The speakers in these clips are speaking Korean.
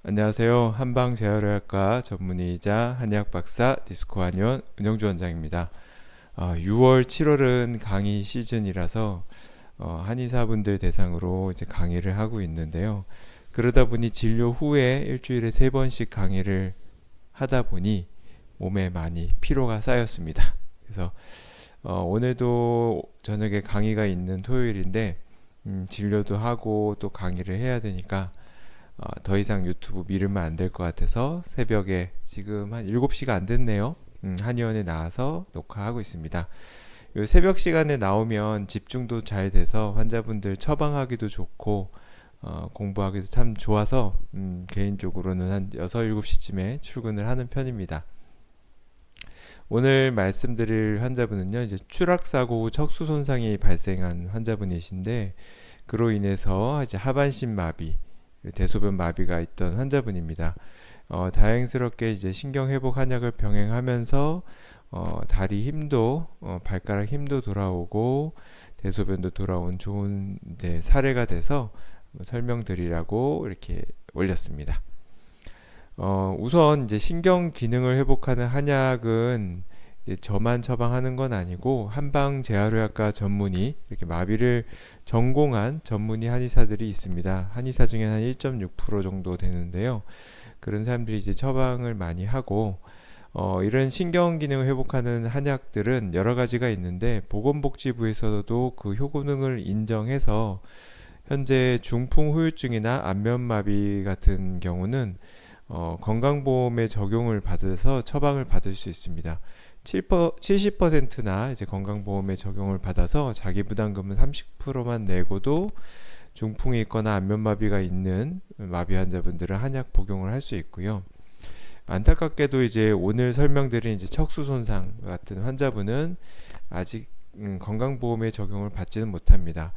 안녕하세요. 한방재활의학과 전문의이자 한의학 박사 디스코 한의원 은영주 원장입니다. 6월, 7월은 강의 시즌이라서 한의사분들 대상으로 이제 강의를 하고 있는데요. 그러다 보니 진료 후에 일주일에 3번씩 강의를 하다 보니 몸에 많이 피로가 쌓였습니다. 그래서 오늘도 저녁에 강의가 있는 토요일인데 진료도 하고 또 강의를 해야 되니까 더 이상 유튜브 미루면 안 될 것 같아서 새벽에 지금 한 7시가 안 됐네요. 한의원에 나와서 녹화하고 있습니다. 요 새벽 시간에 나오면 집중도 잘 돼서 환자분들 처방하기도 좋고 공부하기도 참 좋아서 개인적으로는 한 6, 7시쯤에 출근을 하는 편입니다. 오늘 말씀드릴 환자분은요, 이제 추락사고 후 척수 손상이 발생한 환자분이신데, 그로 인해서 이제 하반신 마비, 대소변 마비가 있던 환자분입니다. 다행스럽게 이제 신경회복 한약을 병행하면서 다리 힘도, 발가락 힘도 돌아오고 대소변도 돌아온 좋은 이제 사례가 돼서 설명드리라고 이렇게 올렸습니다. 우선 이제 신경 기능을 회복하는 한약은 저만 처방하는 건 아니고 한방재활의학과 전문의, 이렇게 마비를 전공한 전문의 한의사들이 있습니다. 한의사 중에 한 1.6% 정도 되는데요. 그런 사람들이 이제 처방을 많이 하고 이런 신경 기능을 회복하는 한약들은 여러 가지가 있는데 보건복지부에서도 그 효능을 인정해서 현재 중풍 후유증이나 안면마비 같은 경우는 건강보험에 적용을 받아서 처방을 받을 수 있습니다. 70%나 이제 건강보험에 적용을 받아서 자기부담금은 30%만 내고도 중풍이 있거나 안면마비가 있는 마비 환자분들은 한약 복용을 할 수 있고요. 안타깝게도 이제 오늘 설명드린 이제 척수 손상 같은 환자분은 아직 건강보험에 적용을 받지는 못합니다.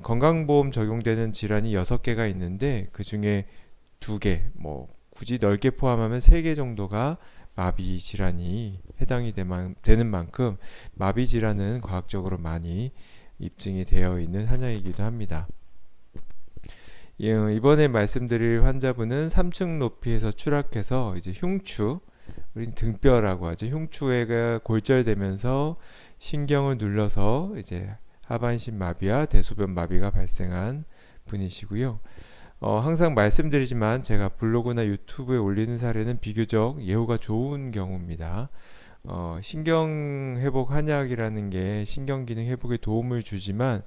건강보험 적용되는 질환이 6개가 있는데 그 중에 2개, 뭐 굳이 넓게 포함하면 3개 정도가 마비 질환이 해당이 되는 만큼 마비 질환은 과학적으로 많이 입증이 되어 있는 한약이기도 합니다. 이번에 말씀드릴 환자분은 3층 높이에서 추락해서 이제 흉추, 우린 등뼈라고 하죠. 흉추가 골절되면서 신경을 눌러서 이제 하반신 마비와 대소변 마비가 발생한 분이시고요. 항상 말씀드리지만 제가 블로그나 유튜브에 올리는 사례는 비교적 예후가 좋은 경우입니다. 신경회복 한약이라는 게 신경기능 회복에 도움을 주지만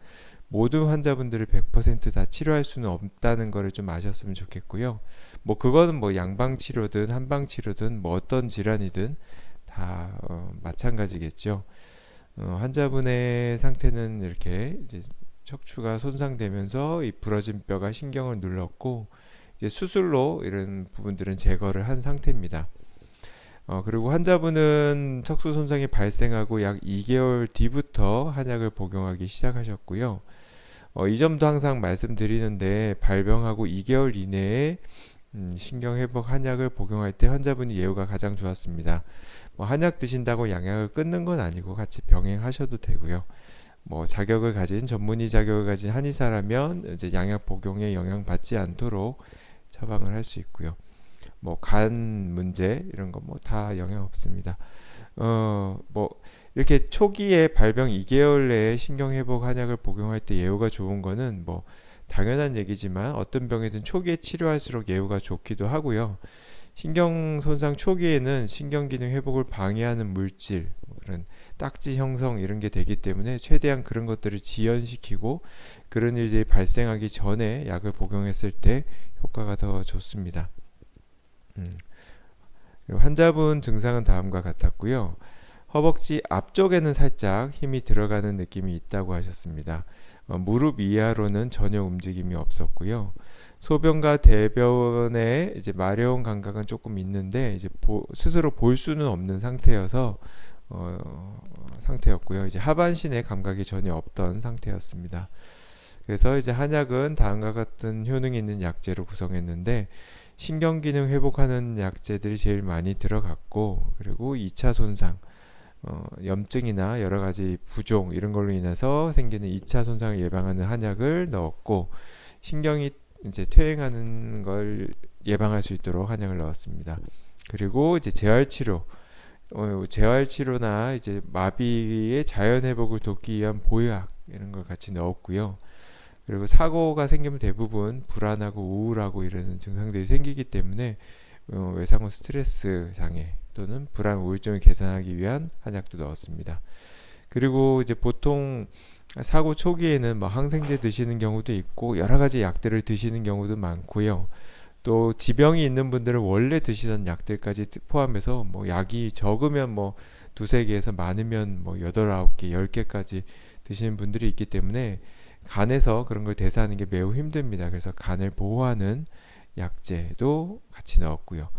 모든 환자분들을 100%다 치료할 수는 없다는 것을 좀 아셨으면 좋겠고요. 뭐 그거는 뭐 양방치료든 한방치료든 뭐 어떤 질환이든 다 마찬가지겠죠. 환자분의 상태는 이렇게 이제 척추가 손상되면서 이 부러진 뼈가 신경을 눌렀고 이제 수술로 이런 부분들은 제거를 한 상태입니다. 그리고 환자분은 척수 손상이 발생하고 약 2개월 뒤부터 한약을 복용하기 시작하셨고요. 이 점도 항상 말씀드리는데 발병하고 2개월 이내에 신경회복 한약을 복용할 때 환자분이 예후가 가장 좋았습니다. 뭐 한약 드신다고 양약을 끊는 건 아니고 같이 병행하셔도 되고요. 뭐 자격을 가진 전문의 자격을 가진 한의사라면 이제 양약 복용에 영향받지 않도록 처방을 할 수 있고요. 뭐 간 문제 이런 거 뭐 다 영향 없습니다. 뭐 이렇게 초기에 발병 2개월 내에 신경회복 한약을 복용할 때 예후가 좋은 거는 뭐 당연한 얘기지만 어떤 병이든 초기에 치료할수록 예후가 좋기도 하고요. 신경 손상 초기에는 신경기능 회복을 방해하는 물질, 그런 딱지 형성 이런 게 되기 때문에 최대한 그런 것들을 지연시키고 그런 일들이 발생하기 전에 약을 복용했을 때 효과가 더 좋습니다. 환자분 증상은 다음과 같았고요. 허벅지 앞쪽에는 살짝 힘이 들어가는 느낌이 있다고 하셨습니다. 무릎 이하로는 전혀 움직임이 없었고요. 소변과 대변에 이제 마려운 감각은 조금 있는데 이제 스스로 볼 수는 없는 상태였고요. 이제 하반신에 감각이 전혀 없던 상태였습니다. 그래서 이제 한약은 다음과 같은 효능이 있는 약재로 구성했는데 신경기능 회복하는 약재들이 제일 많이 들어갔고 그리고 2차 손상, 염증이나 여러 가지 부종 이런 걸로 인해서 생기는 2차 손상을 예방하는 한약을 넣었고 신경이 이제 퇴행하는 걸 예방할 수 있도록 한약을 넣었습니다. 그리고 이제 재활 치료나 이제 마비의 자연 회복을 돕기 위한 보약 이런 걸 같이 넣었고요. 그리고 사고가 생기면 대부분 불안하고 우울하고 이런 증상들이 생기기 때문에 외상후 스트레스 장애 또는 불안 우울증을 개선하기 위한 한약도 넣었습니다. 그리고 이제 보통 사고 초기에는 뭐 항생제 드시는 경우도 있고 여러 가지 약들을 드시는 경우도 많고요. 또 지병이 있는 분들은 원래 드시던 약들까지 포함해서 뭐 약이 적으면 뭐 두세 개에서 많으면 뭐 여덟 아홉 개, 10개까지 드시는 분들이 있기 때문에 간에서 그런 걸 대사하는 게 매우 힘듭니다. 그래서 간을 보호하는 약제도 같이 넣었고요.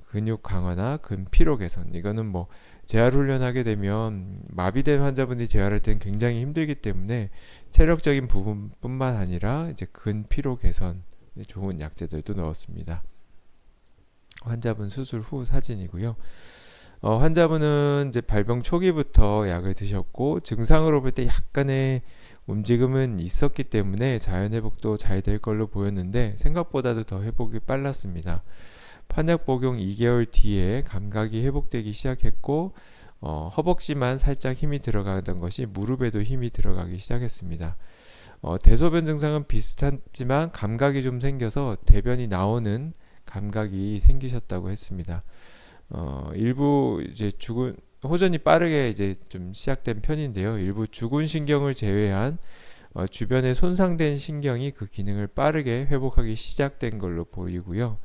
근육 강화나 근피로 개선, 이거는 뭐 재활 훈련하게 되면 마비된 환자분들이 재활할 때는 굉장히 힘들기 때문에 체력적인 부분뿐만 아니라 이제 근피로 개선 좋은 약제들도 넣었습니다. 환자분 수술 후 사진이고요. 환자분은 이제 발병 초기부터 약을 드셨고 증상으로 볼 때 약간의 움직임은 있었기 때문에 자연 회복도 잘 될 걸로 보였는데 생각보다도 더 회복이 빨랐습니다. 판약 복용 2개월 뒤에 감각이 회복되기 시작했고 허벅지만 살짝 힘이 들어가던 것이 무릎에도 힘이 들어가기 시작했습니다. 대소변 증상은 비슷하지만 감각이 좀 생겨서 대변이 나오는 감각이 생기셨다고 했습니다. 일부 이제 호전이 빠르게 이제 좀 시작된 편인데요. 일부 주근 신경을 제외한 주변에 손상된 신경이 그 기능을 빠르게 회복하기 시작된 걸로 보이고요.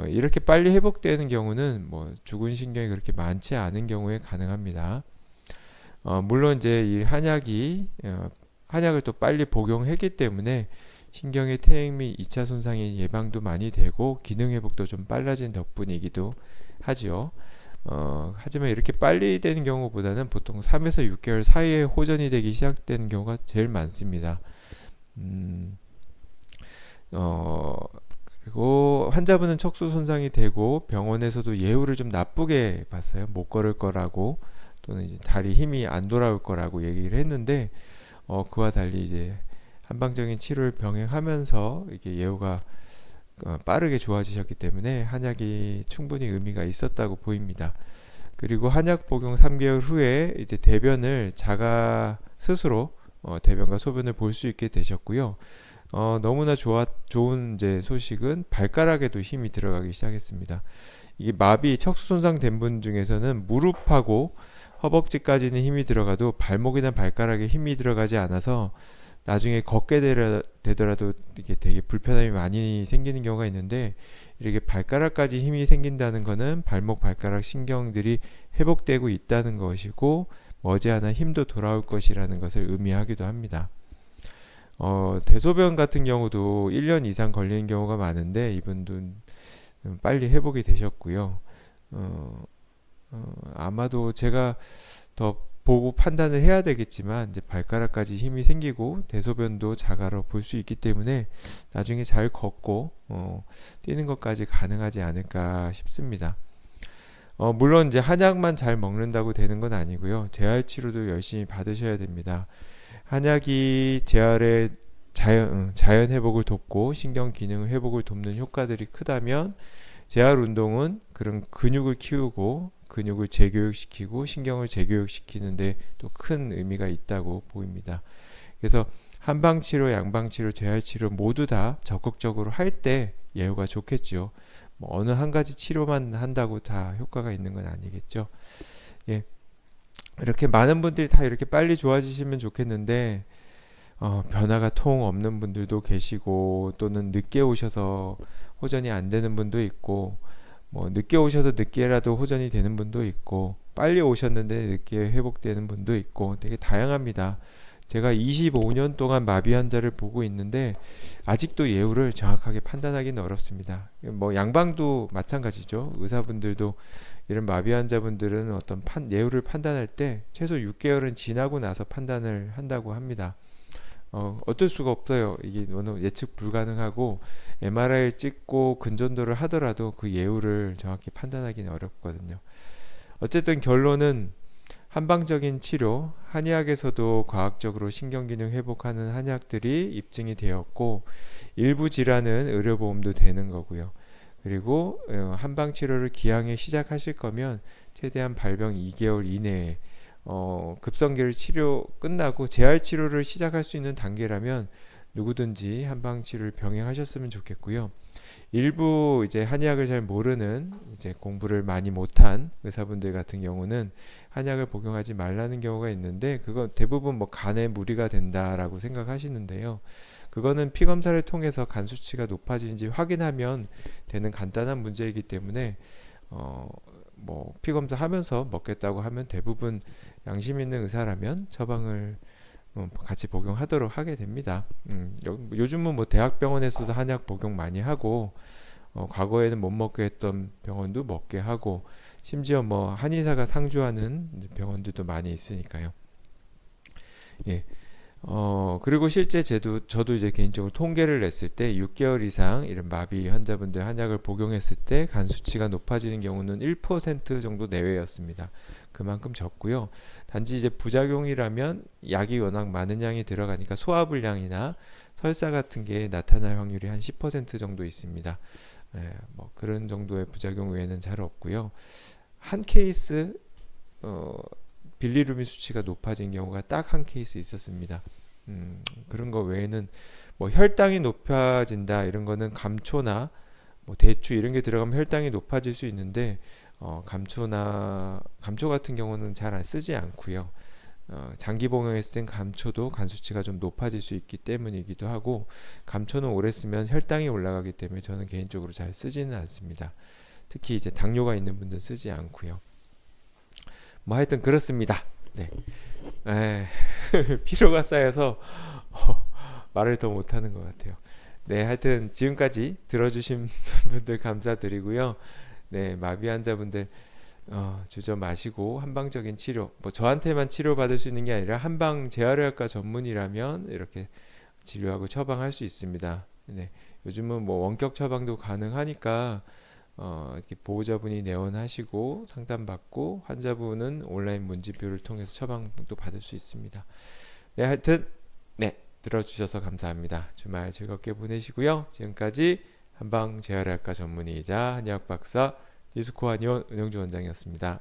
이렇게 빨리 회복되는 경우는 뭐 주근 신경이 그렇게 많지 않은 경우에 가능합니다. 물론 이제 이 한약을 또 빨리 복용했기 때문에 신경의 퇴행 및 2차 손상의 예방도 많이 되고 기능 회복도 좀 빨라진 덕분이기도 하지요. 하지만 이렇게 빨리 되는 경우보다는 보통 3에서 6개월 사이에 호전이 되기 시작되는 경우가 제일 많습니다. 그리고 환자분은 척수 손상이 되고 병원에서도 예후를 좀 나쁘게 봤어요. 못 걸을 거라고 또는 이제 다리 힘이 안 돌아올 거라고 얘기를 했는데 그와 달리 이제 한방적인 치료를 병행하면서 이게 예후가 빠르게 좋아지셨기 때문에 한약이 충분히 의미가 있었다고 보입니다. 그리고 한약 복용 3개월 후에 이제 대변을 자가 스스로 대변과 소변을 볼 수 있게 되셨고요. 너무나 좋은 이제 소식은 발가락에도 힘이 들어가기 시작했습니다. 이게 마비, 척수 손상된 분 중에서는 무릎하고 허벅지까지는 힘이 들어가도 발목이나 발가락에 힘이 들어가지 않아서 나중에 걷게 되더라도 이게 되게 불편함이 많이 생기는 경우가 있는데 이렇게 발가락까지 힘이 생긴다는 것은 발목, 발가락 신경들이 회복되고 있다는 것이고 머지않아 힘도 돌아올 것이라는 것을 의미하기도 합니다. 대소변 같은 경우도 1년 이상 걸리는 경우가 많은데 이분도 빨리 회복이 되셨고요. 아마도 제가 더 보고 판단을 해야 되겠지만 이제 발가락까지 힘이 생기고 대소변도 자가로 볼 수 있기 때문에 나중에 잘 걷고 뛰는 것까지 가능하지 않을까 싶습니다. 물론 이제 한약만 잘 먹는다고 되는 건 아니고요. 재활 치료도 열심히 받으셔야 됩니다. 한약이 재활의 자연 회복을 돕고 신경 기능 회복을 돕는 효과들이 크다면 재활 운동은 그런 근육을 키우고 근육을 재교육시키고 신경을 재교육시키는데 또 큰 의미가 있다고 보입니다. 그래서 한방치료, 양방치료, 재활치료 모두 다 적극적으로 할 때 예후가 좋겠죠. 뭐 어느 한 가지 치료만 한다고 다 효과가 있는 건 아니겠죠. 예. 이렇게 많은 분들이 다 이렇게 빨리 좋아지시면 좋겠는데 변화가 통 없는 분들도 계시고 또는 늦게 오셔서 호전이 안 되는 분도 있고 뭐 늦게 오셔서 늦게라도 호전이 되는 분도 있고 빨리 오셨는데 늦게 회복되는 분도 있고 되게 다양합니다. 제가 25년 동안 마비 환자를 보고 있는데 아직도 예후를 정확하게 판단하기는 어렵습니다. 뭐 양방도 마찬가지죠. 의사분들도 이런 마비 환자분들은 어떤 예후를 판단할 때 최소 6개월은 지나고 나서 판단을 한다고 합니다. 어쩔 수가 없어요. 이게 예측 불가능하고 MRI를 찍고 근전도를 하더라도 그 예후를 정확히 판단하기는 어렵거든요. 어쨌든 결론은 한방적인 치료, 한의학에서도 과학적으로 신경기능 회복하는 한약들이 입증이 되었고 일부 질환은 의료보험도 되는 거고요. 그리고 한방 치료를 기왕에 시작하실 거면 최대한 발병 2개월 이내에 급성기를 치료 끝나고 재활 치료를 시작할 수 있는 단계라면 누구든지 한방 치료를 병행하셨으면 좋겠고요. 일부 이제 한의학을 잘 모르는 이제 공부를 많이 못한 의사분들 같은 경우는 한약을 복용하지 말라는 경우가 있는데 그건 대부분 뭐 간에 무리가 된다라고 생각하시는데요. 그거는 피 검사를 통해서 간 수치가 높아지는지 확인하면 되는 간단한 문제이기 때문에 뭐 피 검사하면서 먹겠다고 하면 대부분 양심 있는 의사라면 처방을 같이 복용하도록 하게 됩니다. 요즘은 뭐 대학병원에서도 한약 복용 많이 하고 과거에는 못 먹게 했던 병원도 먹게 하고 심지어 뭐 한의사가 상주하는 병원들도 많이 있으니까요. 예. 그리고 실제 저도 이제 개인적으로 통계를 냈을 때 6개월 이상 이런 마비 환자분들 한약을 복용했을 때 간 수치가 높아지는 경우는 1% 정도 내외였습니다. 그만큼 적고요. 단지 이제 부작용이라면 약이 워낙 많은 양이 들어가니까 소화불량이나 설사 같은 게 나타날 확률이 한 10% 정도 있습니다. 뭐 그런 정도의 부작용 외에는 잘 없고요. 한 케이스 빌리루빈 수치가 높아진 경우가 딱 한 케이스 있었습니다. 그런 거 외에는 뭐 혈당이 높아진다 이런 거는 감초나 뭐 대추 이런 게 들어가면 혈당이 높아질 수 있는데 감초 같은 경우는 잘 안 쓰지 않고요. 장기 복용했을 땐 감초도 간 수치가 좀 높아질 수 있기 때문이기도 하고 감초는 오래 쓰면 혈당이 올라가기 때문에 저는 개인적으로 잘 쓰지는 않습니다. 특히 이제 당뇨가 있는 분들 쓰지 않고요. 뭐 하여튼 그렇습니다. 네. 피로가 쌓여서 말을 더 못하는 것 같아요. 네, 하여튼 지금까지 들어주신 분들 감사드리고요. 네, 마비 환자분들 주저 마시고 한방적인 치료, 뭐 저한테만 치료받을 수 있는 게 아니라 한방 재활의학과 전문이라면 이렇게 치료하고 처방할 수 있습니다. 네, 요즘은 뭐 원격 처방도 가능하니까 이렇게 보호자분이 내원하시고 상담받고 환자분은 온라인 문진표를 통해서 처방도 받을 수 있습니다. 네, 하여튼 네, 들어주셔서 감사합니다. 주말 즐겁게 보내시고요. 지금까지 한방 재활의학과 전문의이자 한의학 박사 디스코 한의원 은영주 원장이었습니다.